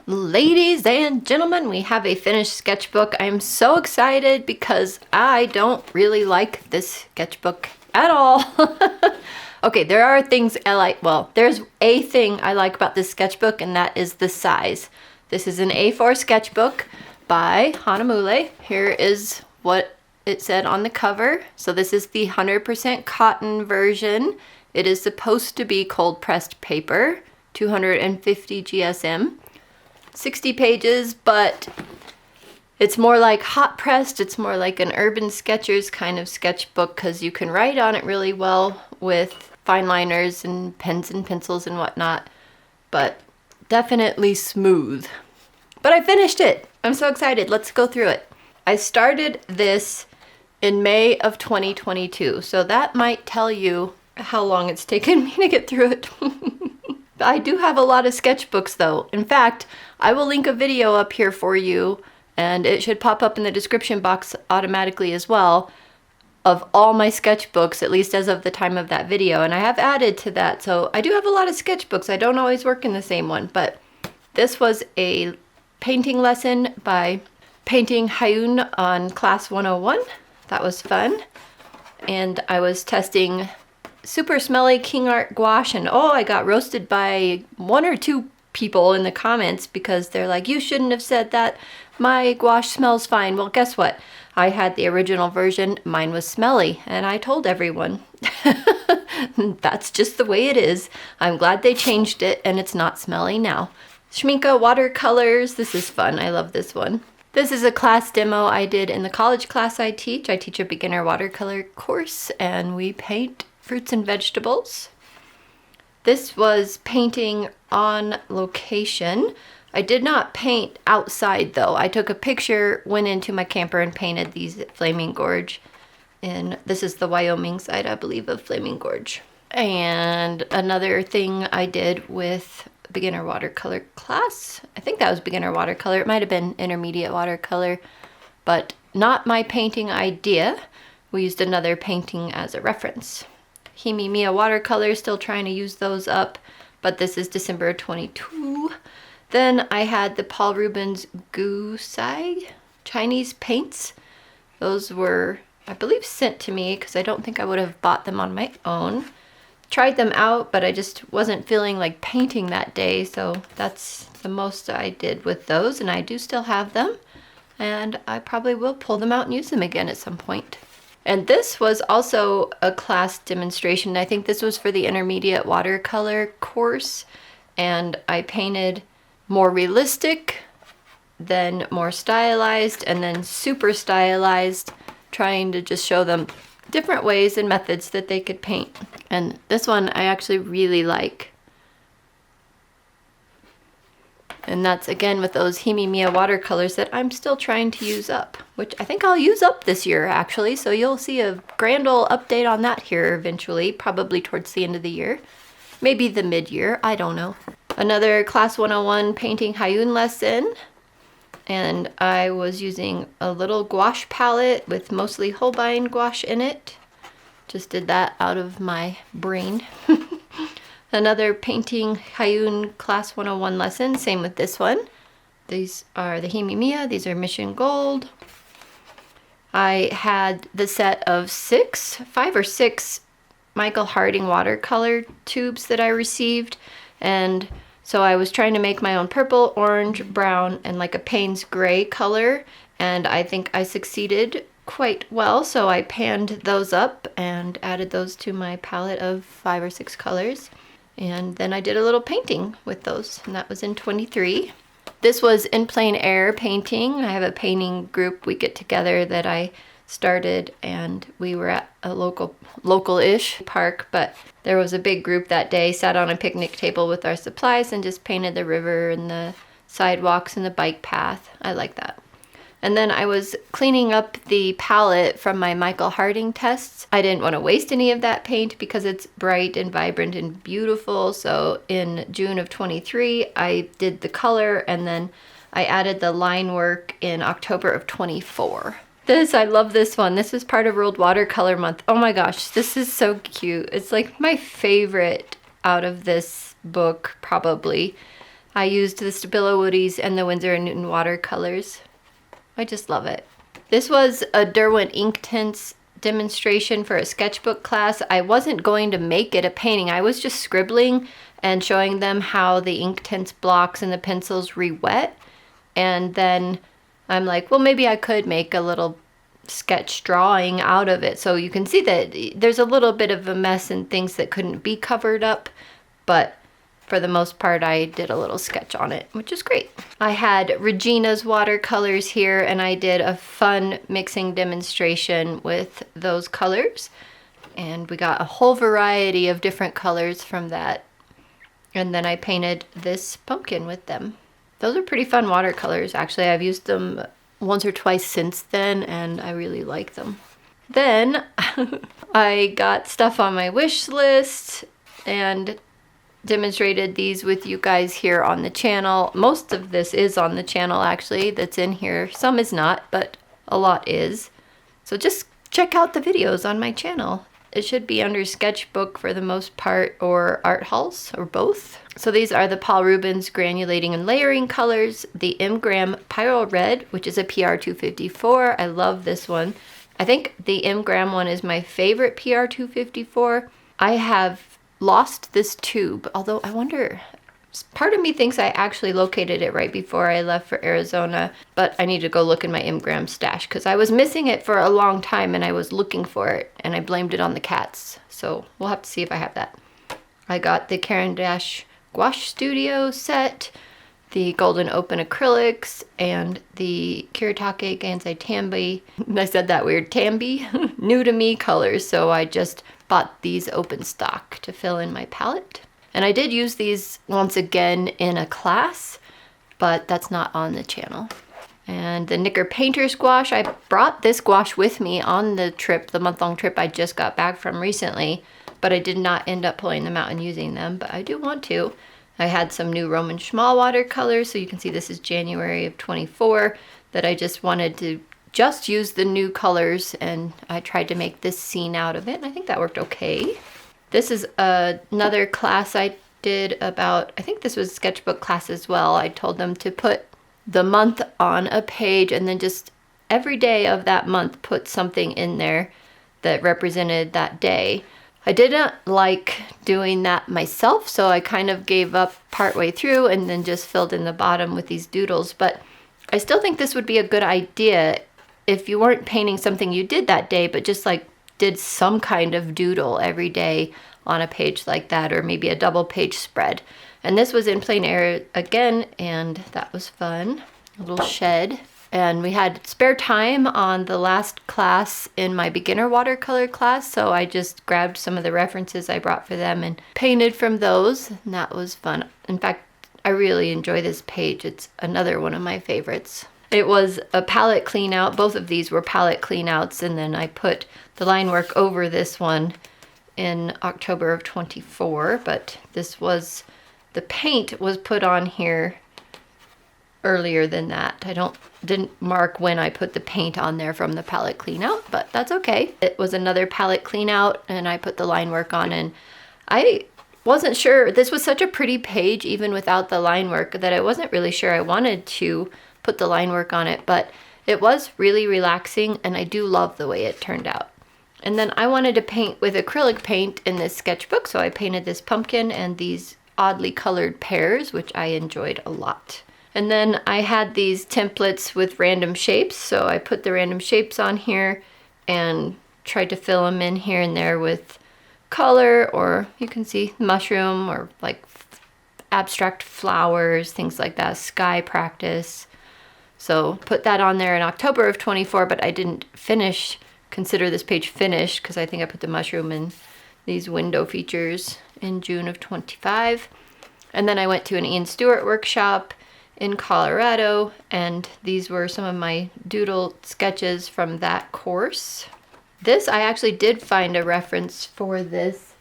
Ladies and gentlemen, we have a finished sketchbook. I'm so excited because I don't really like this sketchbook at all. Okay, there are things I like. Well, there's a thing I like about this sketchbook, and that is the size. This is an A4 sketchbook by Hahnemuhle. Here is what it said on the cover. So this is the 100% cotton version. It is supposed to be cold pressed paper, 250 GSM. 60 pages, but it's more like hot pressed. It's more like an Urban Sketchers kind of sketchbook because you can write on it really well with fine liners and pens and pencils and whatnot, but definitely smooth. But I finished it. I'm so excited. Let's go through it. I started this in May of 2022, so that might tell you how long it's taken me to get through it. I do have a lot of sketchbooks though. In fact, I will link a video up here for you, and it should pop up in the description box automatically as well, of all my sketchbooks, at least as of the time of that video. And I have added to that, so I do have a lot of sketchbooks. I don't always work in the same one, but this was a painting lesson by painting Iain on class 101. That was fun. And I was testing super smelly King Art gouache, and oh, I got roasted by one or two people in the comments because they're like, you shouldn't have said that, my gouache smells fine. Well, guess what? I had the original version, mine was smelly, and I told everyone. That's just the way it is. I'm glad they changed it and it's not smelly now. Gucai Watercolors, this is fun, I love this one. This is a class demo I did in the college class I teach. I teach a beginner watercolor course and we paint fruits and vegetables. This was painting on location. I did not paint outside though. I took a picture, went into my camper and painted these at Flaming Gorge. And this is the Wyoming side, I believe, of Flaming Gorge. And another thing I did with beginner watercolor class, I think that was beginner watercolor. It might have been intermediate watercolor, but not my painting idea. We used another painting as a reference. Hahnemuhle watercolors, still trying to use those up, but this is December 22. Then I had the Paul Rubens Gucai Chinese paints. Those were, I believe, sent to me because I don't think I would have bought them on my own. Tried them out, but I just wasn't feeling like painting that day, so that's the most I did with those, and I do still have them, and I probably will pull them out and use them again at some point. And this was also a class demonstration. I think this was for the intermediate watercolor course, and I painted more realistic, then more stylized, and then super stylized, trying to just show them different ways and methods that they could paint. And this one I actually really like. And that's again with those Hahnemuhle watercolors that I'm still trying to use up, which I think I'll use up this year actually. So you'll see a grand old update on that here eventually, probably towards the end of the year. Maybe the mid-year, I don't know. Another class 101 painting Iain lesson. And I was using a little gouache palette with mostly Holbein gouache in it. Just did that out of my brain. Another painting Iain class 101 lesson, same with this one. These are the Hahnemuhle, these are Mission Gold. I had the set of 5 or 6 Michael Harding watercolor tubes that I received, and so I was trying to make my own purple, orange, brown, and like a Payne's gray color, and I think I succeeded quite well, so I panned those up and added those to my palette of 5 or 6 colors. And then I did a little painting with those, and that was in 23. This was in plein air painting. I have a painting group we get together that I started, and we were at a local-ish park, but there was a big group that day, sat on a picnic table with our supplies and just painted the river and the sidewalks and the bike path. I like that. And then I was cleaning up the palette from my Michael Harding tests. I didn't want to waste any of that paint because it's bright and vibrant and beautiful. So in June of 23, I did the color, and then I added the line work in October of 24. I love this one. This is part of World Watercolor Month. Oh my gosh, this is so cute. It's like my favorite out of this book, probably. I used the Stabilo Woodies and the Winsor & Newton watercolors. I just love it. This was a Derwent ink tints demonstration for a sketchbook class. I wasn't going to make it a painting. I was just scribbling and showing them how the ink tints blocks and the pencils re-wet. And then I'm like, well, maybe I could make a little sketch drawing out of it. So you can see that there's a little bit of a mess and things that couldn't be covered up, but for the most part, I did a little sketch on it, which is great. I had Regina's watercolors here, and I did a fun mixing demonstration with those colors. And we got a whole variety of different colors from that. And then I painted this pumpkin with them. Those are pretty fun watercolors. Actually, I've used them once or twice since then, and I really like them. Then I got stuff on my wish list and demonstrated these with you guys here on the channel. Most of this is on the channel actually that's in here. Some is not, but a lot is. So just check out the videos on my channel. It should be under sketchbook for the most part, or art hauls, or both. So these are the Paul Rubens granulating and layering colors, the M-Gram Pyro Red, which is a PR254. I love this one. I think the M-Gram one is my favorite PR254. I have lost this tube, although I wonder, part of me thinks I actually located it right before I left for Arizona, but I need to go look in my M-Gram stash because I was missing it for a long time and I was looking for it and I blamed it on the cats. So we'll have to see if I have that. I got the Caran d'Ache Gouache Studio set, the Golden Open Acrylics, and the Kiritake Gansai Tambi, I said that weird, Tambi, new to me colors, so I just bought these open stock to fill in my palette. And I did use these once again in a class, but that's not on the channel. And the Knicker Painter's Gouache, I brought this gouache with me on the trip, the month-long trip I just got back from recently, but I did not end up pulling them out and using them, but I do want to. I had some new Roman Schmal watercolors, so you can see this is January of 24, that I just wanted to just use the new colors, and I tried to make this scene out of it, and I think that worked okay. This is another class I did about, I think this was a sketchbook class as well. I told them to put the month on a page and then just every day of that month put something in there that represented that day. I didn't like doing that myself, so I kind of gave up partway through and then just filled in the bottom with these doodles, but I still think this would be a good idea if you weren't painting something you did that day, but just like did some kind of doodle every day on a page like that, or maybe a double page spread. And this was in plein air again, and that was fun. A little shed. And we had spare time on the last class in my beginner watercolor class, so I just grabbed some of the references I brought for them and painted from those, and that was fun. In fact, I really enjoy this page. It's another one of my favorites. It was a palette clean out. Both of these were palette clean outs, and then I put the line work over this one in October of 24, but this was, the paint was put on here earlier than that. I didn't mark when I put the paint on there from the palette clean out, but that's okay. It was another palette clean out, and I put the line work on, and I wasn't sure. This was such a pretty page even without the line work that I wasn't really sure I wanted to put the line work on it, but it was really relaxing, and I do love the way it turned out. And then I wanted to paint with acrylic paint in this sketchbook, so I painted this pumpkin and these oddly colored pears, which I enjoyed a lot. And then I had these templates with random shapes, so I put the random shapes on here and tried to fill them in here and there with color, or you can see mushroom, or like abstract flowers, things like that, sky practice. So put that on there in October of 24, but I didn't consider this page finished because I think I put the mushroom and these window features in June of 25. And then I went to an Iain Stewart workshop in Colorado, and these were some of my doodle sketches from that course. This, I actually did find a reference for this.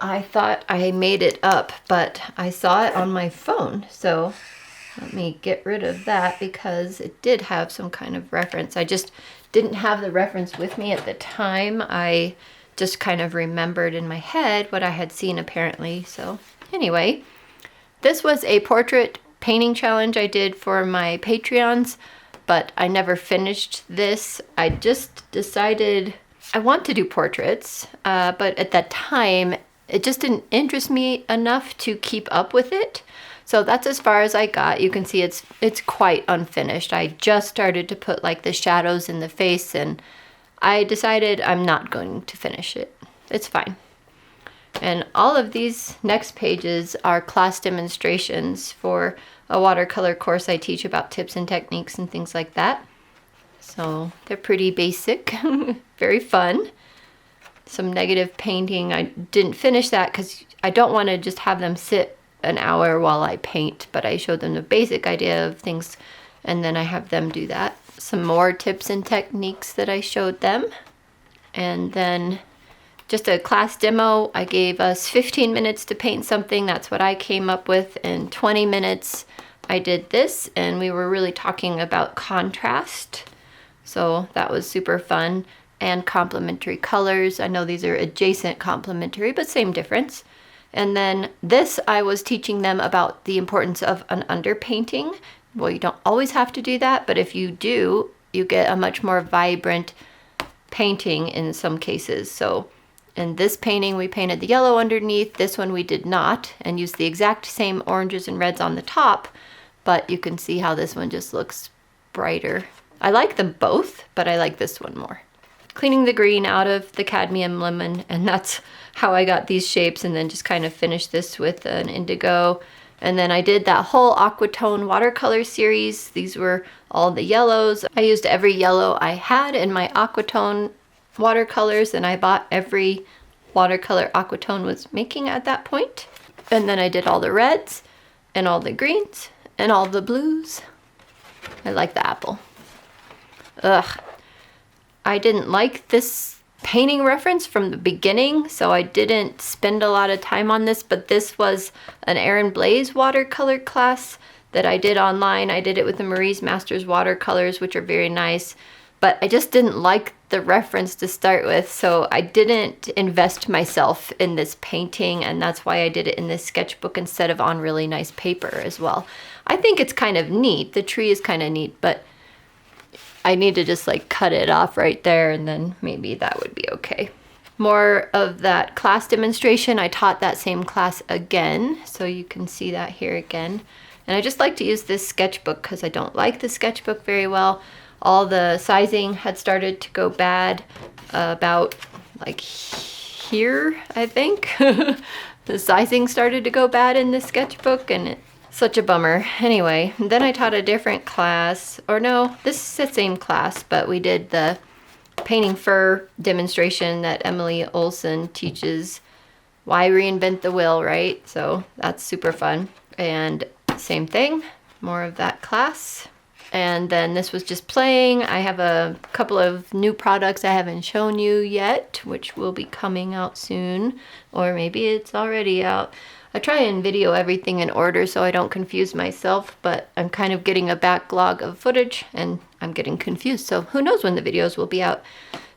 I thought I made it up, but I saw it on my phone, so let me get rid of that because it did have some kind of reference. I just didn't have the reference with me at the time. I just kind of remembered in my head what I had seen apparently. So anyway, This was a portrait painting challenge I did for my Patreons, but I never finished this. I just decided I want to do portraits, but at that time, it just didn't interest me enough to keep up with it. So that's as far as I got. You can see it's quite unfinished. I just started to put like the shadows in the face, and I decided I'm not going to finish it. It's fine. And all of these next pages are class demonstrations for a watercolor course I teach about tips and techniques and things like that. So they're pretty basic, very fun. Some negative painting. I didn't finish that because I don't want to just have them sit an hour while I paint, but I showed them the basic idea of things and then I have them do that. Some more tips and techniques that I showed them. And then just a class demo. I gave us 15 minutes to paint something. That's what I came up with. In 20 minutes, I did this, and we were really talking about contrast. So that was super fun. And complementary colors. I know these are adjacent complementary, but same difference. And then this, I was teaching them about the importance of an underpainting. Well, you don't always have to do that, but if you do, you get a much more vibrant painting in some cases. So in this painting, we painted the yellow underneath. This one we did not, and used the exact same oranges and reds on the top, but you can see how this one just looks brighter. I like them both, but I like this one more. Cleaning the green out of the cadmium lemon, and that's how I got these shapes, and then just kind of finished this with an indigo. And then I did that whole Aquatone Watercolor series. These were all the yellows. I used every yellow I had in my Aquatone watercolors, and I bought every watercolor Aquatone was making at that point. And then I did all the reds and all the greens and all the blues. I like the apple. Ugh. I didn't like this painting reference from the beginning, so I didn't spend a lot of time on this, but this was an Aaron Blaise watercolor class that I did online. I did it with the Marie's Masters watercolors, which are very nice, but I just didn't like the reference to start with, so I didn't invest myself in this painting, and that's why I did it in this sketchbook instead of on really nice paper as well. I think it's kind of neat. The tree is kind of neat, but I need to just like cut it off right there, and then maybe that would be okay. More of that class demonstration. I taught that same class again, so you can see that here again. And I just like to use this sketchbook because I don't like the sketchbook very well. All the sizing had started to go bad about like here, I think. The sizing started to go bad in this sketchbook, and it's such a bummer. Anyway, then I taught a different class, or no, this is the same class, but we did the painting fur demonstration that Emily Olson teaches. Why reinvent the wheel, right? So that's super fun. And same thing, more of that class. And then this was just playing. I have a couple of new products I haven't shown you yet, which will be coming out soon, or maybe it's already out. I try and video everything in order so I don't confuse myself, but I'm kind of getting a backlog of footage and I'm getting confused. So who knows when the videos will be out.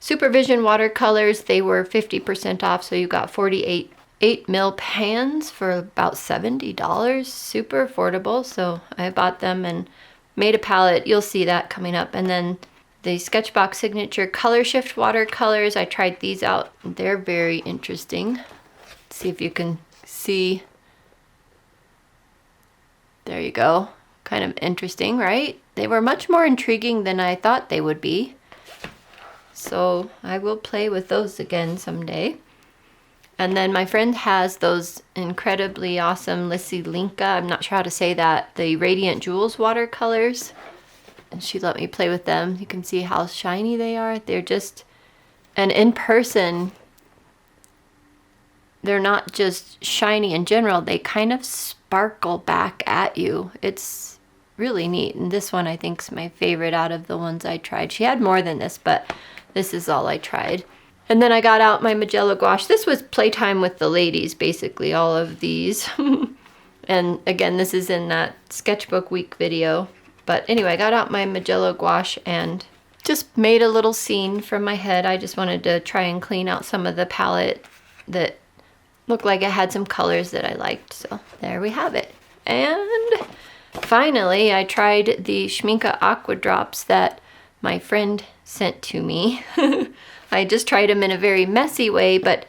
Supervision watercolors, they were 50% off, so you got 48 8mm pans for about $70. Super affordable, so I bought them and made a palette. You'll see that coming up. And then the Sketchbox Signature Color Shift watercolors, I tried these out. They're very interesting. Let's see if you can see. There you go. Kind of interesting, right? They were much more intriguing than I thought they would be. So I will play with those again someday. And then my friend has those incredibly awesome Lissy Linka, I'm not sure how to say that, the Radiant Jewels watercolors. And she let me play with them. You can see how shiny they are. They're just, and in person, they're not just shiny in general, they kind of sparkle back at you. It's really neat. And this one I think is my favorite out of the ones I tried. She had more than this, but this is all I tried. And then I got out my Magella gouache. This was playtime with the ladies, basically, all of these. And again, this is in that sketchbook week video. But anyway, I got out my Magella gouache and just made a little scene from my head. I just wanted to try and clean out some of the palette that looked like it had some colors that I liked. So there we have it. And finally, I tried the Schmincke Aqua Drops that my friend sent to me. I just tried them in a very messy way, but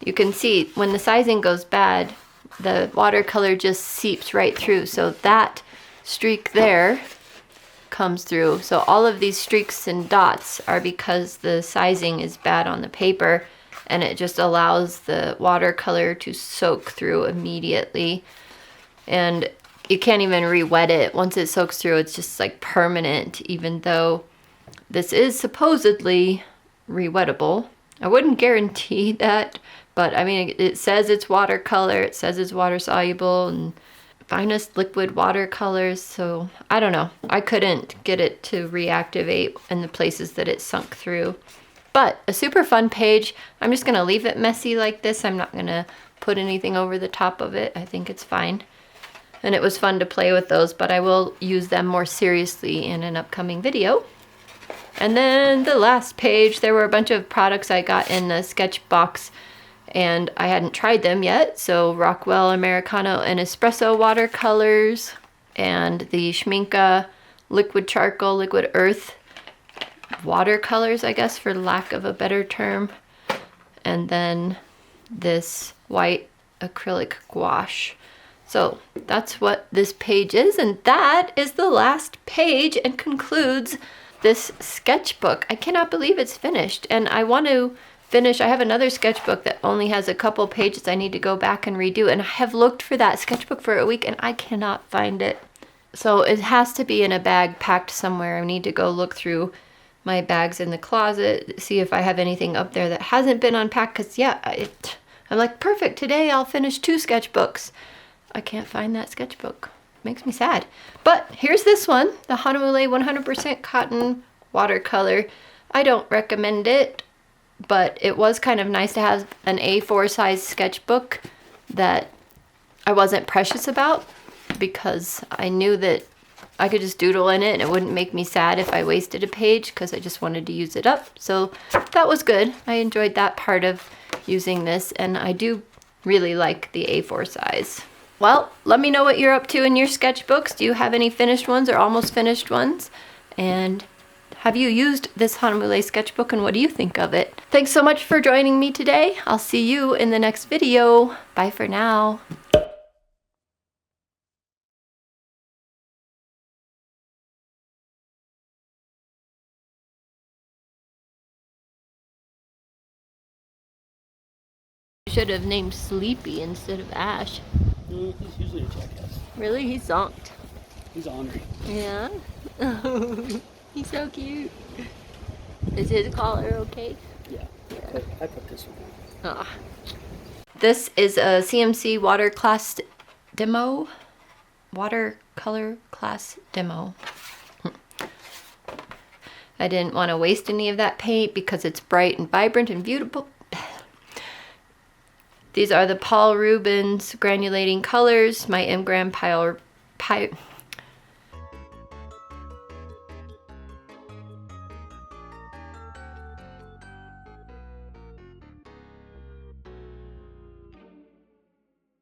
you can see when the sizing goes bad, the watercolor just seeps right through. So that streak there comes through. So all of these streaks and dots are because the sizing is bad on the paper, and it just allows the watercolor to soak through immediately. And you can't even re-wet it. Once it soaks through, it's just like permanent, even though this is supposedly re-wettable. I wouldn't guarantee that, but I mean, it says it's watercolor, it says it's water soluble, and finest liquid watercolors, so I don't know. I couldn't get it to reactivate in the places that it sunk through. But a super fun page. I'm just gonna leave it messy like this. I'm not gonna put anything over the top of it. I think it's fine. And it was fun to play with those, but I will use them more seriously in an upcoming video. And then the last page, there were a bunch of products I got in the sketch box, and I hadn't tried them yet. So Rockwell Americano and Espresso watercolors, and the Schmincke liquid charcoal, liquid earth watercolors, I guess, for lack of a better term. And then this white acrylic gouache. So that's what this page is, and that is the last page and concludes this sketchbook. I cannot believe it's finished, and I want to finish. I have another sketchbook that only has a couple pages I need to go back and redo, and I have looked for that sketchbook for a week and I cannot find it. So it has to be in a bag packed somewhere. I need to go look through my bags in the closet, see if I have anything up there that hasn't been unpacked, because yeah, I'm like, perfect, today I'll finish 2 sketchbooks. I can't find that sketchbook. Makes me sad. But here's this one, the Hahnemuhle 100% Cotton Watercolor. I don't recommend it, but it was kind of nice to have an A4 size sketchbook that I wasn't precious about, because I knew that I could just doodle in it and it wouldn't make me sad if I wasted a page, because I just wanted to use it up. So that was good. I enjoyed that part of using this, and I do really like the A4 size. Well, let me know what you're up to in your sketchbooks. Do you have any finished ones or almost finished ones? And have you used this Hahnemuhle sketchbook, and what do you think of it? Thanks so much for joining me today. I'll see you in the next video. Bye for now. You should have named Sleepy instead of Ash. He's usually a jackass. Really? He zonked. He's ornery. Yeah? He's so cute. Is his collar okay? Yeah. I put this one on. Ah. This is a CMC watercolor class demo. I didn't want to waste any of that paint because it's bright and vibrant and beautiful. These are the Paul Rubens granulating colors, my M-Gram